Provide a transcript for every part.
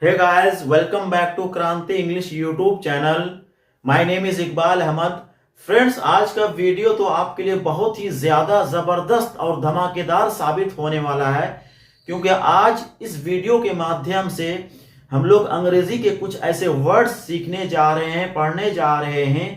Hey guys, welcome back to Kranti English YouTube channel. My name is Iqbal Ahmad. Friends, आज का video तो आपके लिए बहुत ही ज्यादा जबरदस्त और धमाकेदार साबित होने वाला है, क्योंकि आज इस वीडियो के माध्यम से हम लोग अंग्रेजी के कुछ ऐसे वर्ड्स सीखने जा रहे हैं, पढ़ने जा रहे हैं,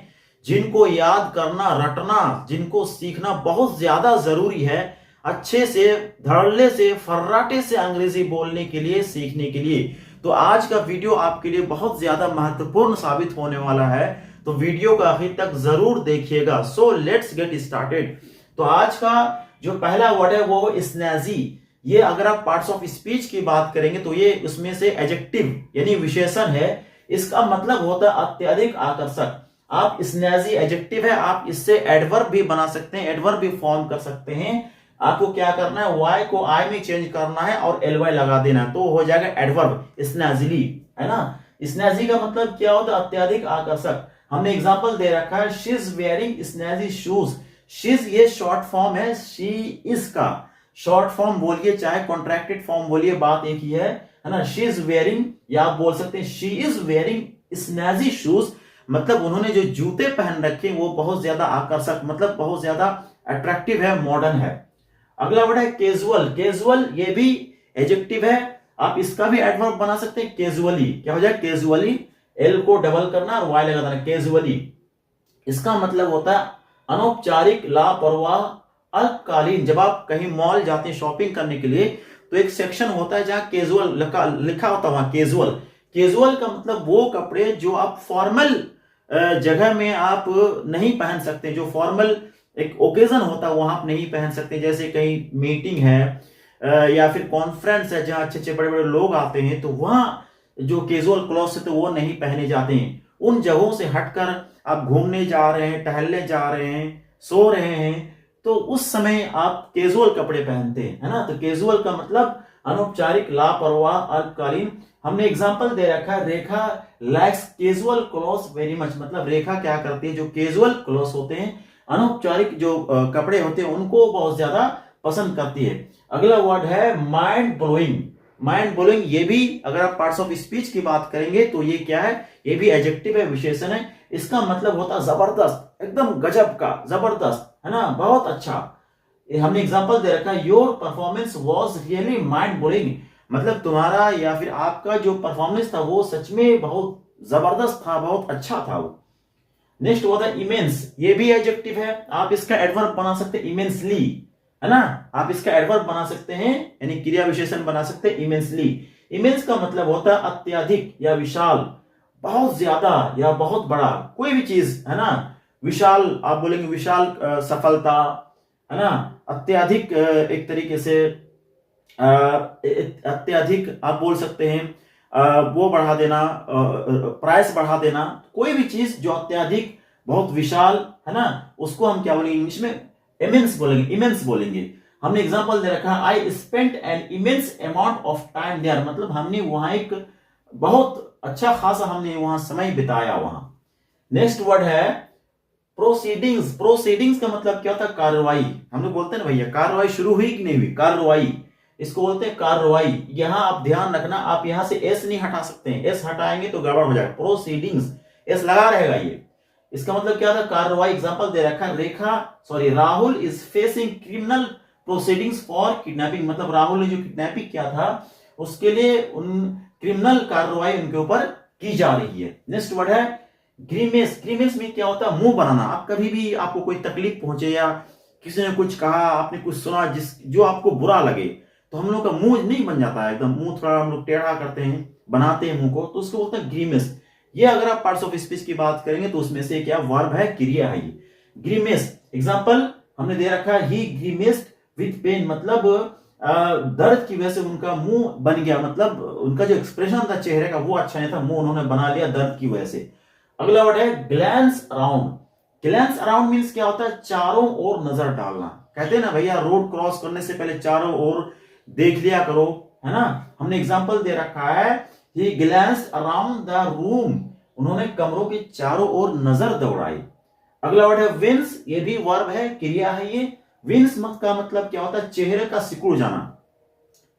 जिनको याद करना, रटना, जिनको सीखना बहुत ज्यादा जरूरी है अच्छे से, धड़ल्ले से, फर्राटे से अंग्रेजी बोलने के लिए, सीखने के लिए। तो आज का वीडियो आपके लिए बहुत ज्यादा महत्वपूर्ण साबित होने वाला है, तो वीडियो को आखिर तक जरूर देखिएगा। So let's get started. तो आज का जो पहला वर्ड है वो स्नैजी। ये अगर आप पार्ट्स ऑफ स्पीच की बात करेंगे तो ये उसमें से एडजेक्टिव यानी विशेषण है। इसका मतलब होता है अत्यधिक आकर्षक। आप स्नैजी एडजेक्टिव है, आप इससे एडवर्ब भी बना सकते हैं, एडवर्ब भी फॉर्म कर सकते हैं। आपको क्या करना है, वाई को आई में चेंज करना है और एल वाई लगा देना है, तो हो जाएगा एडवर्ब स्नैजिली, है ना। स्नैजी का मतलब क्या होता है, अत्यधिक आकर्षक। हमने एग्जांपल दे रखा है, she is wearing snazzy shoes. She's ये शॉर्ट फॉर्म है, शी इज का शॉर्ट फॉर्म बोलिए चाहे कॉन्ट्रैक्टेड फॉर्म बोलिए, बात एक ही है ना। शी इज वेयरिंग, या आप बोल सकते हैं she is wearing snazzy shoes, मतलब उन्होंने जो जूते पहन रखे वो बहुत ज्यादा आकर्षक, मतलब बहुत ज्यादा अट्रैक्टिव है, मॉडर्न है। अगला वर्ड है कैजुअल। कैजुअल ये भी एडजेक्टिव है, आप इसका भी एडवर्ब बना सकते हैं कैजुअली। क्या हो जाए, कैजुअली, एल को डबल करना और वाई लगा देना, कैजुअली। इसका मतलब होता है अनौपचारिक, लापरवाह, अल्पकालीन। जब आप कहीं मॉल जाते हैं शॉपिंग करने के लिए तो एक सेक्शन होता है जहां कैजुअल लिखा होता है, वहां कैजुअल। कैजुअल का मतलब वो कपड़े जो आप फॉर्मल जगह में आप नहीं पहन सकते, जो फॉर्मल एक ओकेजन होता है वहां आप नहीं पहन सकते, जैसे कहीं मीटिंग है या फिर कॉन्फ्रेंस है जहां अच्छे अच्छे बड़े बड़े लोग आते हैं, तो वहां जो कैजुअल क्लॉथ्स है तो वो नहीं पहने जाते हैं। उन जगहों से हटकर आप घूमने जा रहे हैं, टहलने जा रहे हैं, सो रहे हैं, तो उस समय आप कैजुअल कपड़े पहनते हैं, है ना। तो कैजुअल का मतलब अनौपचारिक, लापरवाह, अल्पकालीन। हमने एग्जांपल दे रखा है, Rekha likes casual clothes very much, मतलब रेखा क्या करती है, जो कैजुअल क्लॉथ्स होते हैं, अनौपचारिक जो कपड़े होते हैं उनको बहुत ज्यादा पसंद करती है। अगला वर्ड है माइंड ब्लोइंग। माइंड ब्लोइंग ये भी अगर आप पार्ट्स ऑफ स्पीच की बात करेंगे तो ये क्या है, ये भी एडजेक्टिव है, विशेषण है। इसका मतलब होता है जबरदस्त, एकदम गजब का, जबरदस्त, है ना, बहुत अच्छा। हमने एग्जांपल दे रखा है, your performance was really mind blowing, मतलब तुम्हारा या फिर आपका जो परफॉर्मेंस था वो सच में बहुत जबरदस्त था, बहुत अच्छा था वो। नेक्स्ट होता है इमेंस। ये भी एडजेक्टिव है, आप इसका एडवर्ब बना सकते हैं इमेंसली, है ना। आप इसका एडवर्ब बना सकते हैं यानी क्रिया विशेषण बना सकते हैं इमेंसली। इमेंस का मतलब होता है अत्यधिक या विशाल, बहुत ज्यादा या बहुत बड़ा, कोई भी चीज, है ना। विशाल आप बोलेंगे, विशाल सफलता, है ना। अत्यधिक एक तरीके से अत्यधिक आप बोल सकते हैं वो बढ़ा देना, प्राइस बढ़ा देना, कोई भी चीज जो अत्यधिक, बहुत विशाल, है ना, उसको हम क्या बोलेंगे इंग्लिश में, इमेंस बोलेंगे, इमेंस बोलेंगे। हमने एग्जांपल दे रखा है, I spent an immense amount of time there, मतलब हमने वहां एक बहुत अच्छा खासा हमने वहां समय बिताया वहां। नेक्स्ट वर्ड है प्रोसीडिंग्स। प्रोसीडिंग्स का मतलब क्या होता है, कार्रवाई। हम लोग बोलते हैं ना भैया, कार्रवाई शुरू हुई कि नहीं हुई, कार्रवाई, इसको बोलते हैं कार्रवाई। यहां आप ध्यान रखना, आप यहां से एस नहीं हटा सकते हैं, एस हटाएंगे तो गड़बड़ हो जाएगा। प्रोसीडिंग्स, एस लगा रहेगा ये। इसका मतलब क्या था, कार्रवाई। एग्जांपल दे रखा है, Rahul is facing criminal proceedings for kidnapping, मतलब राहुल ने जो किडनैपिंग किया था उसके लिए उन क्रिमिनल कार्रवाई उनके ऊपर की जा रही है। नेक्स्ट वर्ड है ग्रीमेस। ग्रीमेस में क्या होता है, मुंह बनाना। आप कभी भी आपको कोई तकलीफ पहुंचे या किसी ने कुछ कहा, आपने कुछ सुना जो आपको बुरा लगे, तो हम लोग का मुंह नहीं बन जाता है एकदम, मुंह थोड़ा हम लोग टेढ़ा करते हैं, बनाते हैं मुंह को, तो उसको बोलते हैं ग्रीमेस। ये अगर आप पार्ट्स ऑफ स्पीच की बात करेंगे तो उसमें से क्या वर्ब है, क्रिया है ये, ग्रीमेस। एग्जांपल हमने दे रखा है, ही ग्रीमेस्ड विद पेन, मतलब दर्द की वजह से उनका मुंह बन गया, मतलब उनका जो एक्सप्रेशन था चेहरे का वो अच्छा नहीं था, मुंह उन्होंने बना लिया दर्द की वजह से। अगला वर्ड है glance around. Glance around means क्या होता है, चारों ओर नजर डालना। कहते हैं ना भैया, रोड क्रॉस करने से पहले चारों ओर देख लिया करो, है ना। हमने एग्जांपल दे रखा है, ही ग्लैंस्ड अराउंड द रूम, उन्होंने कमरों के चारों ओर नजर दौड़ाई। अगला वर्ड है विंस। ये भी वर्ब है, क्रिया है ये। विंस का मतलब क्या होता है, चेहरे का सिकुड़ जाना,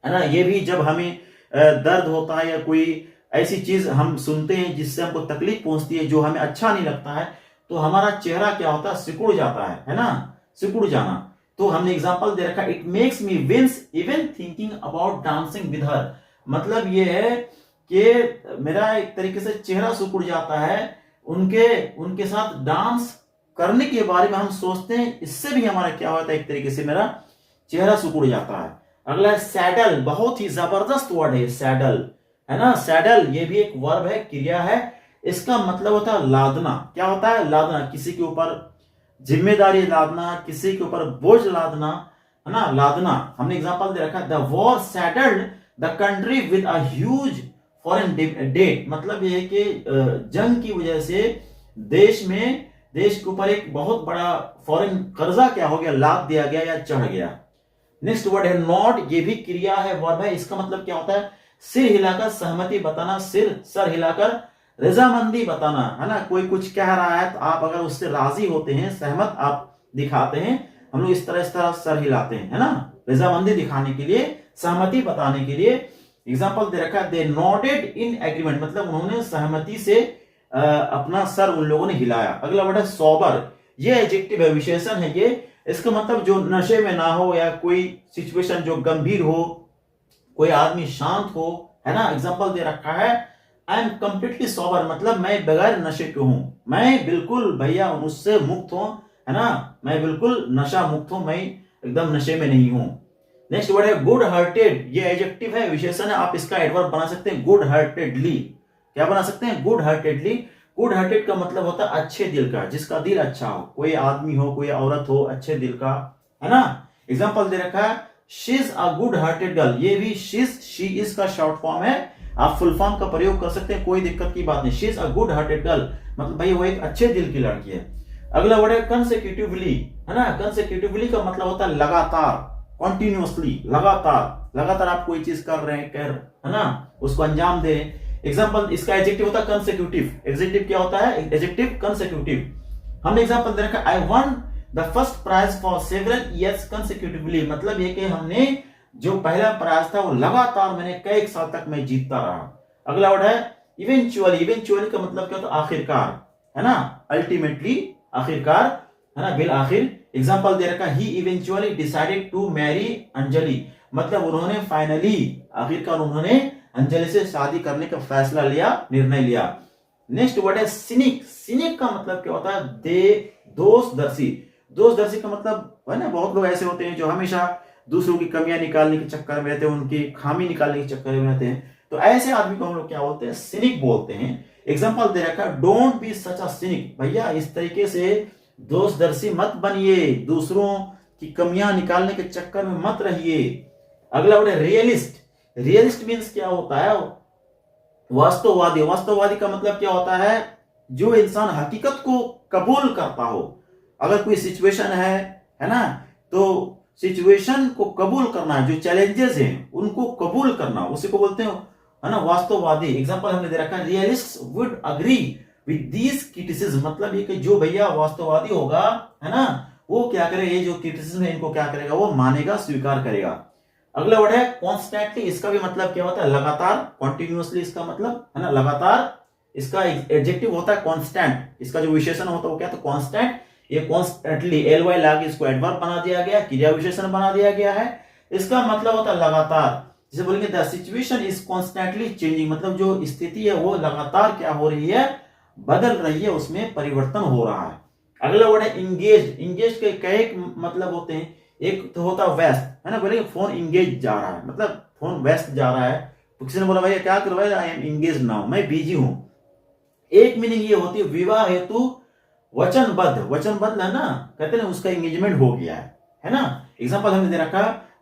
है ना। ये भी जब हमें दर्द होता है या कोई ऐसी चीज हम सुनते हैं जिससे हमको तकलीफ पहुंचती है, जो हमें अच्छा नहीं लगता है, तो हमारा चेहरा क्या होता है, सिकुड़ जाता है ना, सिकुड़ जाना। तो हमने एग्जांपल दे रखा, it makes me wince even thinking about dancing with her. मतलब ये है कि मेरा एक तरीके से चेहरा सिकुड़ जाता है उनके साथ डांस करने के बारे में हम सोचते हैं, इससे भी हमारा क्या होता है, एक तरीके से मेरा चेहरा सिकुड़ जाता है। अगला है सैडल, बहुत ही जबरदस्त वर्ड है सैडल, है ना। सैडल ये भी एक वर्ब है, क्रिया है। इसका मतलब होता है लादना। क्या होता है, लादना, किसी के ऊपर जिम्मेदारी लादना, किसी के ऊपर बोझ लादना, है ना, लादना। हमने एग्जांपल दे रखा, the war saddled the country with a huge foreign debt. मतलब ये है कि जंग की वजह से देश के ऊपर एक बहुत बड़ा फॉरेन कर्जा क्या हो गया, लाद दिया गया या चढ़ गया। नेक्स्ट वर्ड है नॉड, ये भी क्रिया है, वर्ब है। इसका मतलब क्या होता है, सिर हिलाकर सहमति बताना, सर हिलाकर रजामंदी बताना, है ना। कोई कुछ कह रहा है तो आप अगर उससे राजी होते हैं, सहमत आप दिखाते हैं, हम लोग इस तरह सर हिलाते हैं, है ना, रजामंदी दिखाने के लिए, सहमति बताने के लिए। एग्जाम्पल दे रखा, दे नॉडेड इन एग्रीमेंट, मतलब उन्होंने सहमति से अपना सर उन लोगों ने हिलाया। अगला वर्ड है सोबर, ये एडजेक्टिव है, विशेषण है ये। इसका मतलब जो नशे में ना हो या कोई सिचुएशन जो गंभीर हो, कोई आदमी शांत हो, है ना। एग्जांपल दे रखा है, आई एम कंप्लीटली सोबर, मतलब मैं बगैर नशे के हूं, मैं बिल्कुल भैया मुझसे मुक्त हूं, है ना, मैं बिल्कुल नशा मुक्त हूं, मैं एकदम नशे में नहीं हूं। नेक्स्ट वर्ड है गुड हार्टेड, ये एडजेक्टिव है, विशेषण है। आप इसका एडवर्ब बना सकते हैं गुड हार्टेडली। क्या बना सकते हैं, गुड हार्टेडली। गुड हार्टेड का मतलब होता है अच्छे दिल का, जिसका दिल अच्छा हो, कोई आदमी हो, कोई औरत हो, अच्छे दिल का, है ना। एग्जांपल दे रखा है, she is a good hearted girl, ये भी शी इज का शॉर्ट फॉर्म है, आप फुल फॉर्म का प्रयोग कर सकते हैं, कोई दिक्कत की बात नहीं। She is a good hearted girl, मतलब भाई वो एक अच्छे दिल की लड़की है। अगला वर्ड है कंसेक्यूटिवली, है ना। कंसेक्यूटिवली का मतलब होता है लगातार, कॉन्टिन्यूअसली, लगातार आप कोई चीज कर रहे हैं, है ना, उसको अंजाम दे रहे हैं। एग्जाम्पल, इसका एडजेक्टिव होता है कंसेक्यूटिव। एडजेक्टिव क्या होता है, एडजेक्टिव कंसेक्यूटिव। हमने एग्जाम्पल दे रखा, I won the first prize for several years consecutively, मतलब ये कि हमने जो पहला प्राइज था वो लगातार मैंने कई साल तक मैं जीतता रहा। अगला वर्ड है इवेंचुअली, इवेंचुअली का मतलब क्या होता है, आखिरकार, है ना, अल्टीमेटली, आखिरकार, है ना, बिल आखिर। एग्जाम्पल दे रखा, he eventually decided to marry Anjali, मतलब उन्होंने फाइनली, आखिरकार उन्होंने अंजलि से शादी करने का फैसला लिया, निर्णय लिया। नेक्स्ट वर्ड है सिनिक, सिनिक का मतलब क्या होता है, दोषदर्शी। दोषदर्शी का मतलब है ना, बहुत लोग ऐसे होते हैं जो हमेशा दूसरों की कमियां निकालने के चक्कर में रहते हैं, उनकी खामी निकालने के चक्कर में रहते हैं, तो ऐसे आदमी को हम लोग क्या बोलते हैं, सिनिक बोलते हैं। एग्जाम्पल दे रखा, don't be such a scenic, भैया इस तरीके से दोषदर्शी मत बनिए, दूसरों की कमियां निकालने के चक्कर में मत रहिए। अगला वर्ड है रियलिस्ट। रियलिस्ट मीन्स क्या होता है, वास्तववादी। वास्तववादी का मतलब क्या होता है, जो इंसान हकीकत को कबूल करता हो। अगर कोई सिचुएशन है ना, तो सिचुएशन को कबूल करना, जो चैलेंजेस हैं उनको कबूल करना, उसी को बोलते हैं, है ना, वास्तववादी। एग्जांपल हमने दे रखा है, realist would agree with these criticism, मतलब ये कि जो भैया वास्तववादी होगा, है ना, वो क्या करेगा, ये जो क्रिटिसिज्म है इनको क्या करेगा, वो मानेगा, स्वीकार करेगा। अगला वर्ड है कॉन्स्टेंटली, इसका भी मतलब क्या होता है, लगातार, कॉन्टिन्यूअसली इसका मतलब, है ना, लगातार। इसका एडजेक्टिव होता है कांस्टेंट, इसका जो विशेषण होता है वो क्या, तो कांस्टेंट। ये कॉन्स्टेंटली एल-वाई लाके इसको एडवर्ब बना दिया गया, क्रिया विशेषण बना दिया गया है। इसका मतलब होता है लगातार। जैसे बोलेंगे the situation is constantly changing, मतलब जो स्थिति है वो लगातार क्या हो रही है, बदल रही है, उसमें परिवर्तन हो रहा है। अगला वर्ड है इंगेज। इंगेज के कई मतलब होते हैं, एक तो होता है व्यस्त, है ना, बोलेंगे फोन इंगेज जा रहा है, मतलब फोन व्यस्त जा रहा है, तो किसी ने बोला भाई क्या कर रहा है, आई एम इंगेज नाउ, मैं बिजी हूं। एक मीनिंग ये होती है विवाह हेतु वचनबद्ध, वचनबद्ध है ना, कहते हैं उसका एंगेजमेंट हो गया है ना। एग्जांपल हमने दे रखा,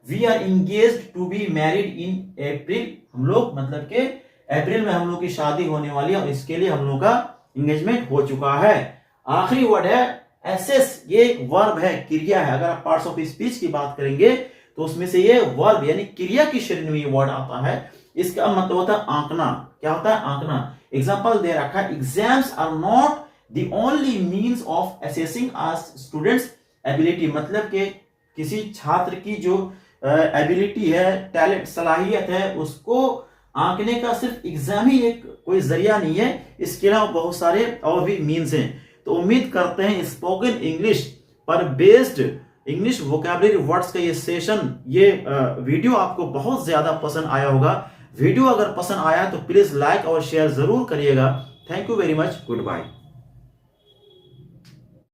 we are engaged to be married in April, हम लोग मतलब के अप्रैल में हम लोग की शादी होने वाली है और इसके लिए हम लोग का एंगेजमेंट हो चुका है। आखिरी वर्ड है एसेस, ये वर्ब है, क्रिया है। अगर आप पार्ट्स ऑफ स्पीच की बात करेंगे तो उसमें से ये वर्ब यानी क्रिया की श्रेणी में ये वर्ड आता है। इसका मतलब होता है आंकना। क्या होता है, आंकना। एग्जांपल दे रखा है, exams are not the only means of assessing a student's ability, मतलब कि किसी छात्र की जो एबिलिटी है, टैलेंट, सलाहियत है, उसको आंकने का सिर्फ एग्जाम ही एक कोई जरिया नहीं है, इसके अलावा बहुत सारे और भी मीन्स हैं। तो उम्मीद करते हैं स्पोकन इंग्लिश पर बेस्ड इंग्लिश वोकैबुलरी वर्ड्स का ये सेशन, ये वीडियो आपको बहुत ज्यादा पसंद आया होगा। वीडियो अगर पसंद आया तो प्लीज लाइक और शेयर जरूर करिएगा। Thank you very much, good bye.